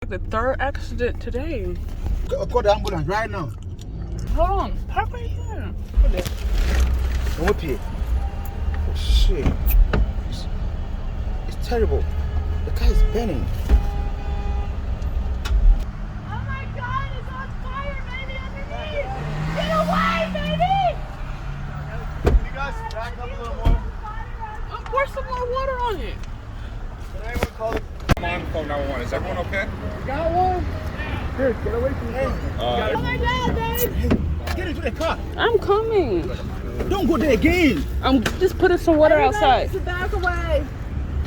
The third accident today. Call the ambulance right now. Hold on, park right here. Don't pay. Oh shit. It's terrible. The car is burning. Oh my god, it's on fire, baby, underneath! Get away, baby! Can you guys back up a little more? Pour some more water on it. Can anyone call the phone 911. Is everyone okay? got one? Here, get away from me. Oh my god, babe! Get into the car. I'm coming. Don't go there again. I'm just putting some water outside. Everybody back away!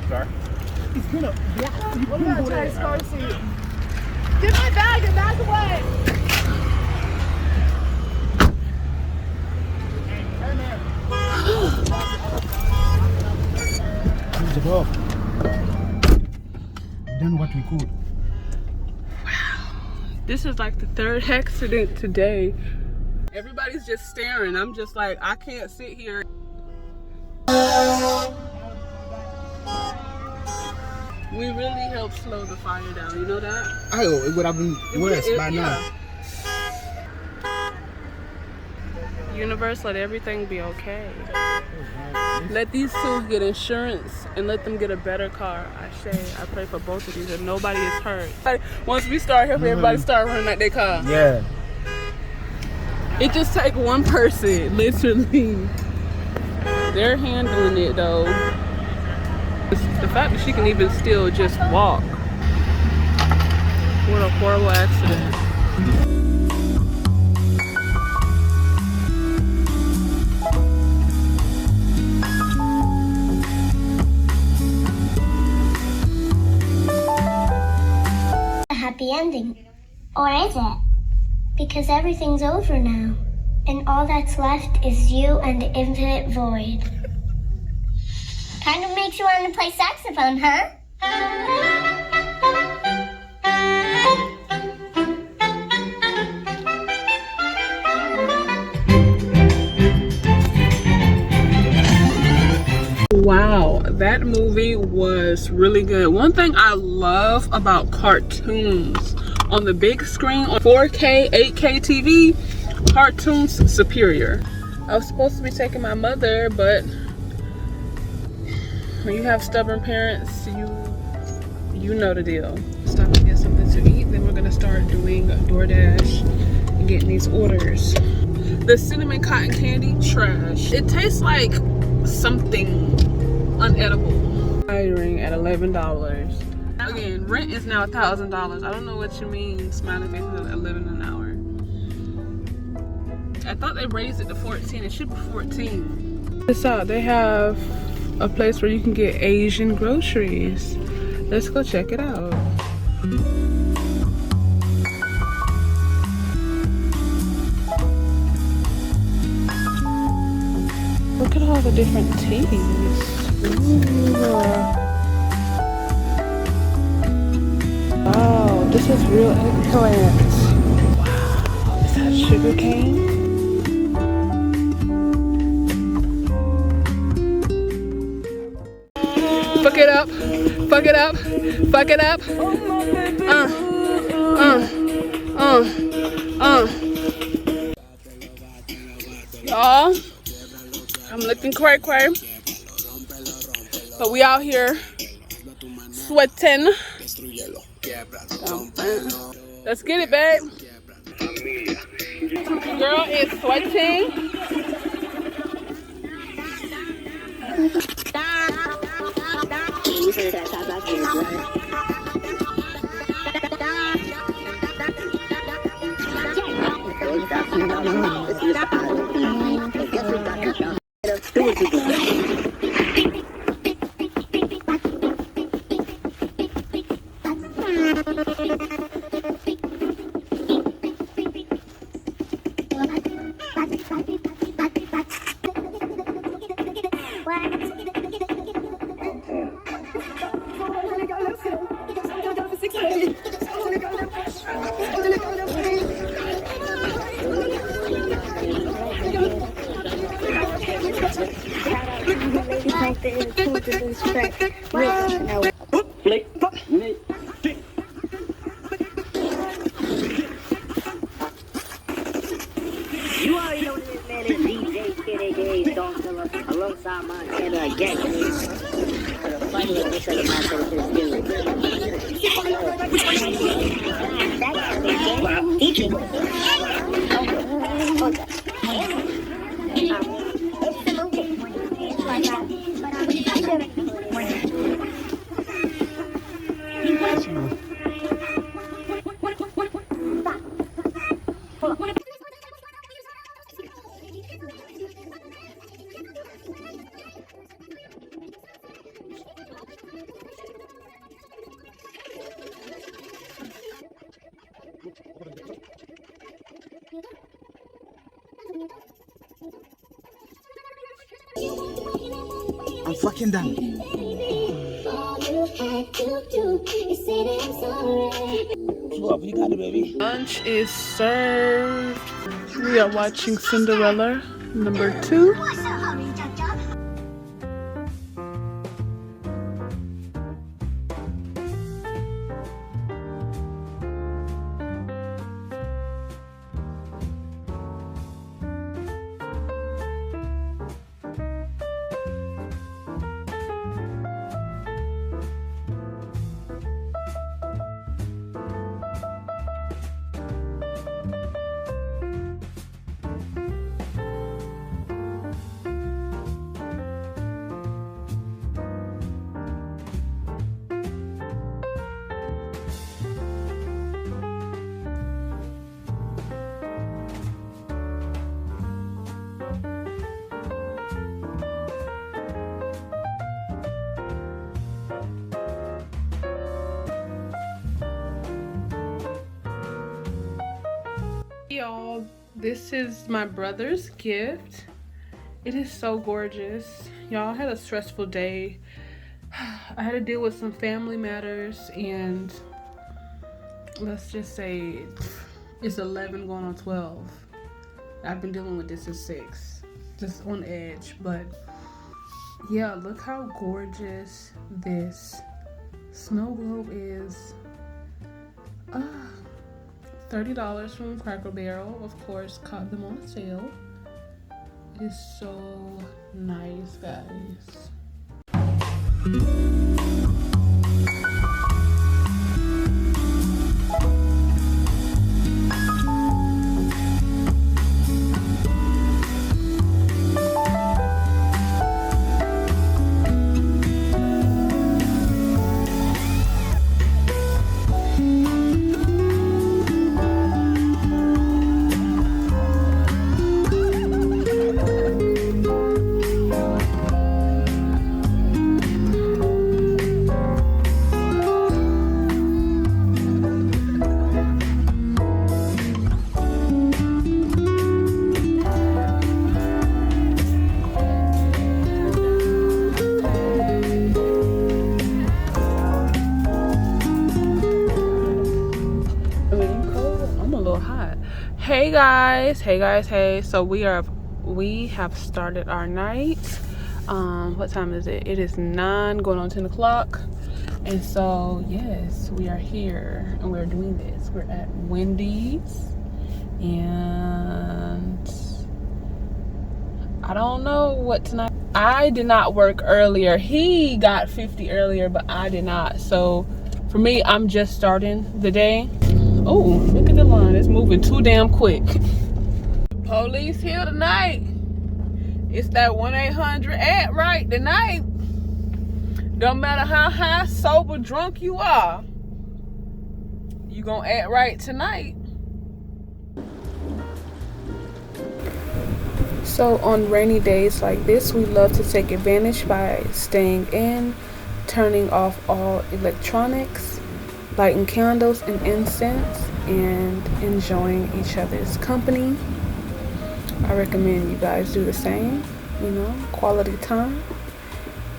Sorry? It's gonna block. You What can't about go there. Ty's car seat? Get my bag and back away! Close the door. We've done what we could. This is like the third accident today. Everybody's just staring. I'm just like, I can't sit here. We really helped slow the fire down, you know that? It would have been worse by now. Universe, let everything be okay. Let these two get insurance and let them get a better car. I pray for both of these and nobody is hurt. Once we start helping, everybody start running at their car. Yeah. It just take one person, literally. They're handling it though. The fact that she can even still just walk. What a horrible accident. A happy ending. Or is it? Because everything's over now. And all that's left is you and the infinite void. Kind of makes you want to play saxophone, huh? Wow, that movie was really good. One thing I love about cartoons on the big screen on 4K, 8K TV, cartoons superior. I was supposed to be taking my mother, but when you have stubborn parents, you know the deal. Stop to get something to eat, then we're gonna start doing Doordash and getting these orders. The cinnamon cotton candy, trash. It tastes like something unedible. Hiring at $11. Again, rent is now $1,000. I don't know what you mean, smiling faces at $11 an hour. I thought they raised it to 14. It should be 14. This out, they have a place where you can get Asian groceries. Let's go check it out. Look at all the different teas. Ooh. Wow, this is real eggplant. Wow, is that sugar cane? Fuck it up, fuck it up, fuck it up. Y'all, I'm looking cray, but we out here sweating. Let's get it, babe. The girl is sweating. I'm fucking done. What you got it, baby? Lunch is served. We are watching Cinderella #2. Y'all, this is my brother's gift. It is so gorgeous. Y'all, I had a stressful day. I had to deal with some family matters, and let's just say it's 11 going on 12. I've been dealing with this since 6, just on edge. But yeah, look how gorgeous this snow globe is. $30 from Cracker Barrel. Of course, caught them on sale. It is so nice, guys. Hey, so we have started our night. What time is it? It is 9 going on 10 o'clock, and so yes, we are here and we're doing this. We're at Wendy's, and I don't know what tonight. I did not work earlier. He got 50 earlier, but I did not. So for me, I'm just starting the day. Oh, look at the line. It's moving too damn quick. Police here tonight. It's that 1-800 act right tonight. Don't matter how high, sober, drunk you are, you gonna act right tonight. So on rainy days like this, we love to take advantage by staying in, turning off all electronics, lighting candles and incense, and enjoying each other's company. I recommend you guys do the same, quality time.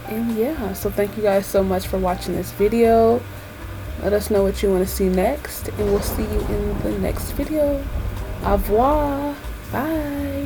And yeah, so thank you guys so much for watching this video. Let us know what you want to see next, and we'll see you in the next video. Au revoir. Bye.